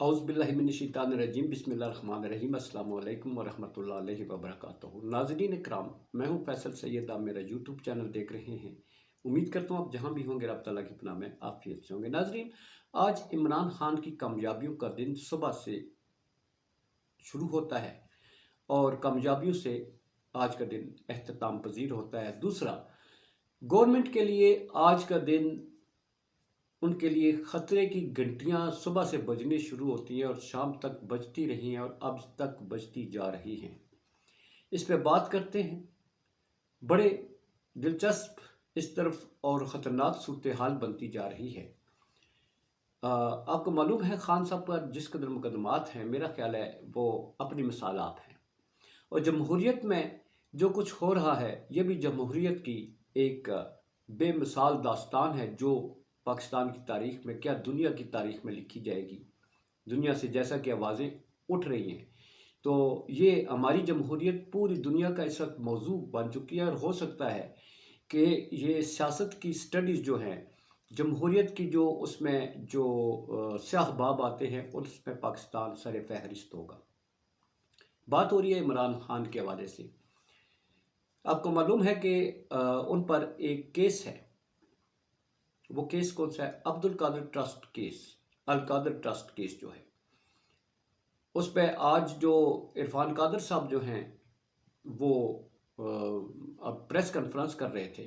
औज़ुबिल्लाहिमिनश्शैतानिर्रजीम बिस्मिल्लाहिर्रहमानिर्रहीम अस्सलाम वालेकुम वरहमतुल्लाहि वबरकातुहू। नाज़रीन इकराम, मैं हूँ फैसल सैयद। आप मेरा यूट्यूब चैनल देख रहे हैं। उम्मीद करता हूँ आप जहाँ भी होंगे रब ताला की पनाह में आफियत से होंगे। नाज़रीन, आज इमरान खान की कामयाबियों का दिन सुबह से शुरू होता है और कामयाबियों से आज का दिन एख्तिताम पजीर होता है। दूसरा, गवर्नमेंट के लिए आज का दिन, उनके लिए ख़तरे की घंटियां सुबह से बजने शुरू होती हैं और शाम तक बजती रही हैं और अब तक बजती जा रही हैं। इस पे बात करते हैं। बड़े दिलचस्प इस तरफ और ख़तरनाक सूरत हाल बनती जा रही है। आपको मालूम है खान साहब पर जिस कदर मुकदमात हैं, मेरा ख्याल है वो अपनी मिसाल आप हैं। और जमहूरियत में जो कुछ हो रहा है, ये भी जमहूरियत की एक बेमिसाल दास्तान है जो पाकिस्तान की तारीख में, क्या दुनिया की तारीख में लिखी जाएगी। दुनिया से जैसा कि आवाज़ें उठ रही हैं, तो ये हमारी जमहूरियत पूरी दुनिया का इस वक्त मौजू बन चुकी है। और हो सकता है कि ये सियासत की स्टडीज़ जो हैं, जमहूरियत की जो उसमें जो स्याह बाब आते हैं, उसमें पाकिस्तान सर फहरिस्त होगा। बात हो रही है इमरान खान के हवाले से। आपको मालूम है कि उन पर एक केस है। वो केस कौन सा है? अब्दुल कादिर ट्रस्ट केस, अल कादिर ट्रस्ट केस जो है, उस पर आज जो इरफान कादिर साहब जो हैं वो अब प्रेस कॉन्फ्रेंस कर रहे थे।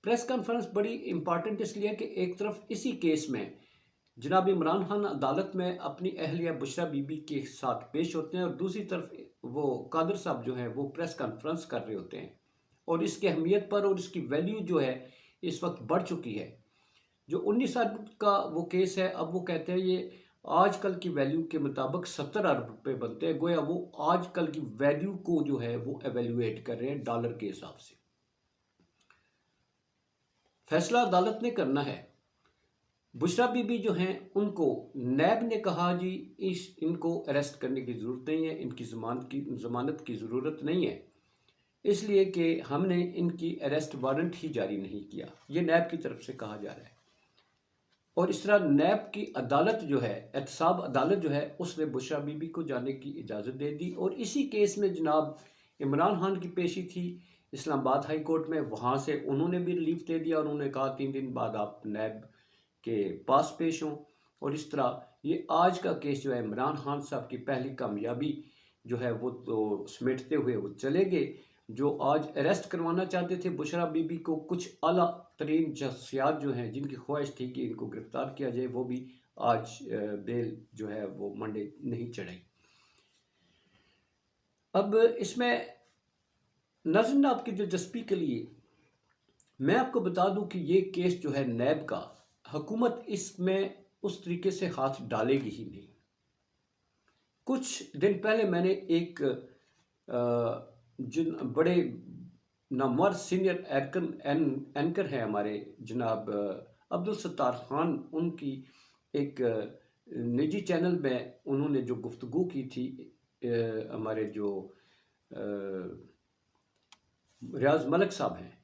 प्रेस कॉन्फ्रेंस बड़ी इंपॉर्टेंट इसलिए कि एक तरफ इसी केस में जनाब इमरान खान अदालत में अपनी अहलिया बुशरा बीबी के साथ पेश होते हैं और दूसरी तरफ वो कादिर साहब जो है वो प्रेस कॉन्फ्रेंस कर रहे होते हैं। और इसकी अहमियत पर और इसकी वैल्यू जो है इस वक्त बढ़ चुकी है। जो 19 अरब का वो केस है, अब वो कहते हैं ये आजकल की वैल्यू के मुताबिक 70 अरब रुपये बनते हैं। गोया वो आजकल की वैल्यू को जो है वो एवेल्युएट कर रहे हैं डॉलर के हिसाब से। फैसला अदालत ने करना है। बुशरा बीबी जो हैं उनको नैब ने कहा जी इनको अरेस्ट करने की ज़रूरत नहीं है, इनकी ज़मानत की ज़रूरत नहीं है, इसलिए कि हमने इनकी अरेस्ट वारंट ही जारी नहीं किया। ये नैब की तरफ से कहा जा रहा है। और इस तरह नैब की अदालत जो है, एहतसाब अदालत जो है, उसने बुशरा बीबी को जाने की इजाज़त दे दी। और इसी केस में जनाब इमरान खान की पेशी थी इस्लामाबाद हाई कोर्ट में। वहाँ से उन्होंने भी रिलीफ दे दिया और उन्होंने कहा 3 दिन बाद आप नैब के पास पेश हों। और इस तरह ये आज का केस जो है, इमरान खान साहब की पहली कामयाबी जो है वो तो समेटते हुए वो चले गए। जो आज अरेस्ट करवाना चाहते थे बुशरा बीबी को, कुछ आला तरीन शख्सियात जो हैं जिनकी ख्वाहिश थी कि इनको गिरफ्तार किया जाए, वो भी आज बेल जो है वो मंडे नहीं चढ़ाई। अब इसमें नाज़रीन आपकी दिलचस्पी के लिए मैं आपको बता दूं कि ये केस जो है नैब का, हुकूमत इसमें उस तरीके से हाथ डालेगी ही नहीं। कुछ दिन पहले मैंने एक जिन बड़े नामवर सीनियर एंकर हैं हमारे जनाब अब्दुल सत्तार खान, उनकी एक निजी चैनल में उन्होंने जो गुफ्तगू की थी, हमारे जो रियाज मलिक साहब हैं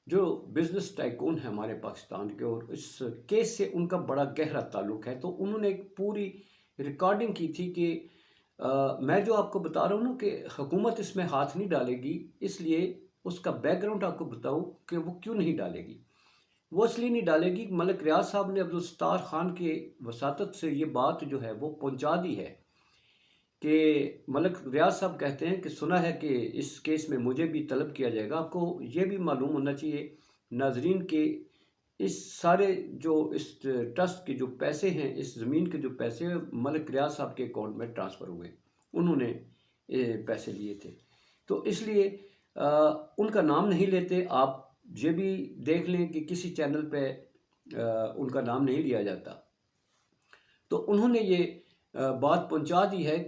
जो बिज़नेस टाइकून है हमारे पाकिस्तान के, और इस केस से उनका बड़ा गहरा ताल्लुक़ है। तो उन्होंने एक पूरी रिकॉर्डिंग की थी कि मैं जो आपको बता रहा हूँ ना कि हुकूमत इसमें हाथ नहीं डालेगी, इसलिए उसका बैकग्राउंड आपको बताऊँ कि वो क्यों नहीं डालेगी। वो इसलिए नहीं डालेगी, मलिक रियाज साहब ने अब्दुल सत्तार खान के वसातत से ये बात जो है वो पहुँचा दी है कि मलिक रियाज साहब कहते हैं कि सुना है कि इस केस में मुझे भी तलब किया जाएगा। आपको ये भी मालूम होना चाहिए नाजरीन के इस सारे जो इस ट्रस्ट के जो पैसे हैं, इस ज़मीन के जो पैसे हैं, मलिक रियाज साहब के अकाउंट में ट्रांसफ़र हुए, उन्होंने पैसे लिए थे। तो इसलिए उनका नाम नहीं लेते। आप ये भी देख लें कि किसी चैनल पे उनका नाम नहीं लिया जाता। तो उन्होंने ये बात पहुंचा दी है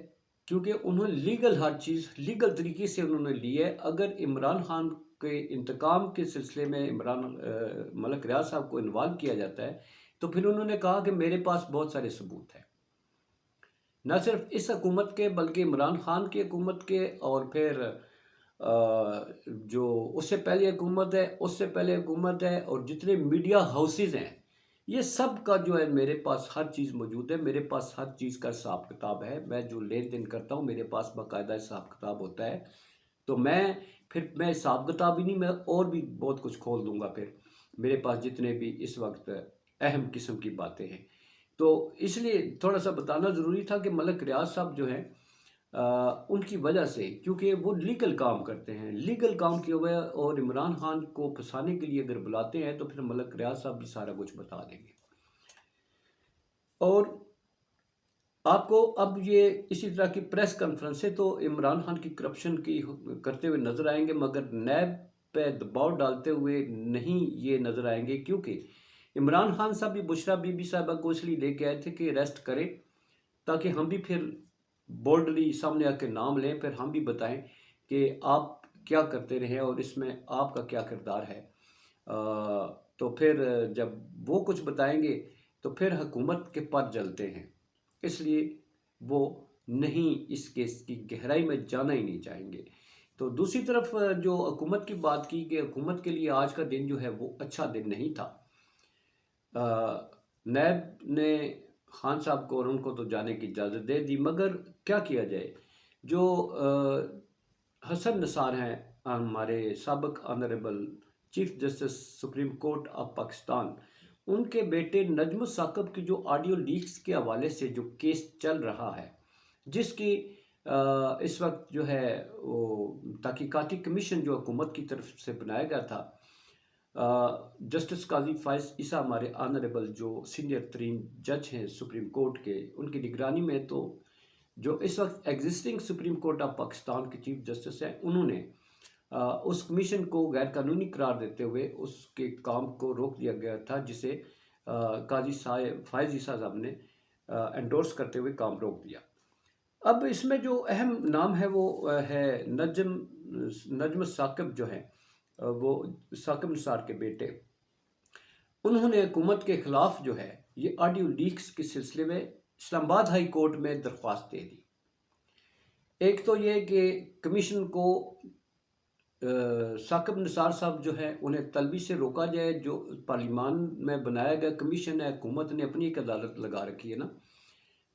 क्योंकि उन्होंने लीगल हर चीज़ लीगल तरीके से उन्होंने ली है। अगर इमरान खान के इंतकाम के सिलसिले में मलिक रियाज साहब को इन्वॉल्व किया जाता है, तो फिर उन्होंने कहा कि मेरे पास बहुत सारे सबूत हैं, न सिर्फ इस हुकूमत के बल्कि इमरान खान की हुकूमत के, और फिर जो उससे पहले हुकूमत है, उससे पहले हुकूमत है, और जितने मीडिया हाउसेज हैं ये सब का जो है मेरे पास हर चीज़ मौजूद है, मेरे पास हर चीज़ का हिसाब किताब है। मैं जो लेन देन करता हूँ मेरे पास बाकायदा हिसाब किताब होता है। तो मैं हिसाब किताब ही नहीं, मैं और भी बहुत कुछ खोल दूंगा फिर, मेरे पास जितने भी इस वक्त अहम किस्म की बातें हैं। तो इसलिए थोड़ा सा बताना ज़रूरी था कि मलक रियाज साहब जो हैं, उनकी वजह से, क्योंकि वो लीगल काम करते हैं, लीगल काम की वजह, और इमरान खान को फंसाने के लिए अगर बुलाते हैं तो फिर मलक रियाज साहब भी सारा कुछ बता देंगे। और आपको अब ये इसी तरह की प्रेस कॉन्फ्रेंसें तो इमरान खान की करप्शन की करते हुए नजर आएंगे, मगर नैब पे दबाव डालते हुए नहीं ये नजर आएंगे, क्योंकि इमरान खान साहब भी बुशरा बीबी साहबा को इसलिए लेके आए थे कि अरेस्ट करें, ताकि हम भी फिर बोल्डली सामने आके नाम लें, फिर हम भी बताएं कि आप क्या करते रहे और इसमें आपका क्या किरदार है। तो फिर जब वो कुछ बताएंगे तो फिर हुकूमत के पर जलते हैं, इसलिए वो नहीं, इस केस की गहराई में जाना ही नहीं चाहेंगे। तो दूसरी तरफ जो हुकूमत की बात की कि हुकूमत के लिए आज का दिन जो है वो अच्छा दिन नहीं था। नैब ने खान साहब को और उनको तो जाने की इजाज़त दे दी, मगर क्या किया जाए, जो हसन निसार हैं, हमारे साबिक honourable chief justice supreme court of Pakistan, उनके बेटे नजम साकब की जो ऑडियो लीक्स के हवाले से जो केस चल रहा है, जिसकी इस वक्त जो है वो तहकीकाती कमीशन जो हुकूमत की तरफ से बनाया गया था, जस्टिस काजी फायज ईसा हमारे ऑनरेबल जो सीनियर तरीन जज हैं सुप्रीम कोर्ट के, उनकी निगरानी में, तो जो इस वक्त existing supreme court of Pakistan के चीफ जस्टिस हैं, उन्होंने उस कमीशन को गैर कानूनी करार देते हुए उसके काम को रोक दिया गया था, जिसे काजी फायज ईसा साहब ने एंडोर्स करते हुए काम रोक दिया। अब इसमें जो अहम नाम है वो है नजम साकिब जो है, वो साकिब निसार के बेटे, उन्होंने हुकूमत के खिलाफ जो है ये ऑडियो लीक्स के सिलसिले में इस्लामाबाद हाई कोर्ट में दरख्वास्त दे दी। एक तो ये कि कमीशन को साकिब निसार साहब जो है उन्हें तलबी से रोका जाए, जो पार्लिमान में बनाया गया कमीशन है, हुकूमत ने अपनी एक अदालत लगा रखी है ना,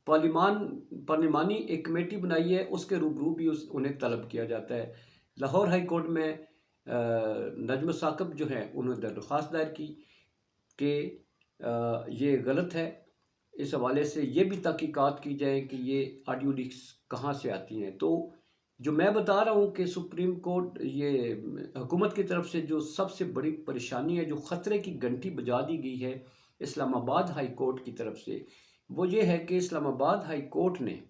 पार्लिमानी एक कमेटी बनाई है, उसके रूबरू भी उन्हें तलब किया जाता है। लाहौर हाई कोर्ट में नजम साकिब जो है उन्होंने दरख्वास्त दायर की कि ये गलत है, इस हवाले से ये भी तहकीकात की जाए कि ये ऑडियो लीक्स कहाँ से आती हैं। तो जो मैं बता रहा हूँ कि सुप्रीम कोर्ट, ये हुकूमत की तरफ से जो सबसे बड़ी परेशानी है, जो ख़तरे की घंटी बजा दी गई है इस्लामाबाद हाई कोर्ट की तरफ से, वो ये है कि इस्लामाबाद हाई कोर्ट ने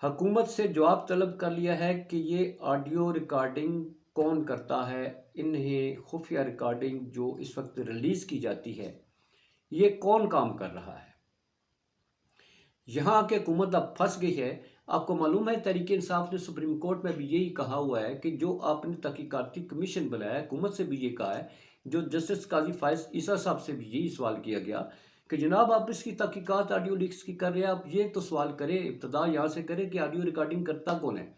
हुकूमत से जवाब तलब कर लिया है कि ये ऑडियो रिकॉर्डिंग कौन करता है, इन्हें खुफिया रिकॉर्डिंग जो इस वक्त रिलीज़ की जाती है, ये कौन काम कर रहा है। यहाँ आके हुकूमत अब फंस गई है। आपको मालूम है तहरीक इंसाफ ने सुप्रीम कोर्ट में भी यही कहा हुआ है कि जो आपने तहकीकाती कमीशन बनाया, हुकूमत से भी ये कहा है, जो जस्टिस काजी फायज ईसा साहब से भी यही सवाल किया गया कि जनाब आप इसकी तहकीकात ऑडियो लीक्स की कर रहे हैं, आप ये तो सवाल करें, इब्तदा यहाँ से करें कि ऑडियो रिकॉर्डिंग करता कौन है।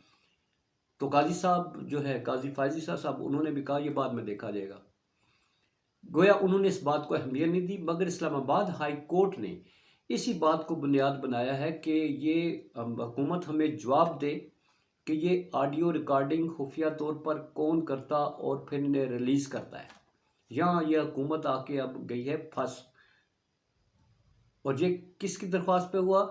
तो काजी साहब जो है, काजी फायज ईसा साहब, उन्होंने भी कहा ये बाद में देखा जाएगा। गोया उन्होंने इस बात को अहमियत नहीं दी, मगर इस्लामाबाद हाई कोर्ट ने इसी बात को बुनियाद बनाया है कि ये हुकूमत हमें जवाब दे कि ये ऑडियो रिकॉर्डिंग खुफिया तौर पर कौन करता और फिर इन्हें रिलीज़ करता है। यहाँ ये हुकूमत आके अब गई है फंस। और ये किसकी दरख्वास्त पे हुआ?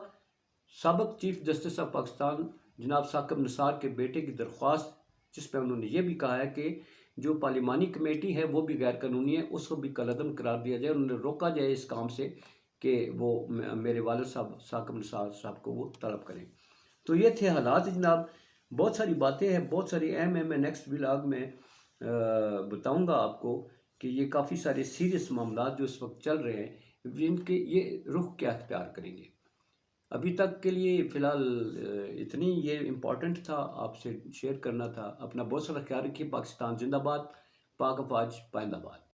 साबिक चीफ जस्टिस ऑफ पाकिस्तान जनाब साकिब निसार के बेटे की दरख्वास्त, जिसमें उन्होंने ये भी कहा है कि जो पार्लिमानी कमेटी है वो भी गैर कानूनी है, उसको भी कलअदम करार दिया जाए, उन्हें रोका जाए इस काम से कि वो मेरे वालिद साहब साकिब निसार साहब को वो तलब करें। तो ये थे हालात जनाब। बहुत सारी बातें हैं, बहुत सारी अहम है, मैं नेक्स्ट व्लॉग में बताऊंगा आपको कि ये काफ़ी सारे सीरियस मामला जो इस वक्त चल रहे हैं, इनके ये रुख क्या अख्तियार करेंगे। अभी तक के लिए फ़िलहाल इतनी ये इम्पोर्टेंट था, आपसे शेयर करना था। अपना बहुत सारा ख्याल रखिए। पाकिस्तान जिंदाबाद, पाक अफवाज पाइंदाबाद।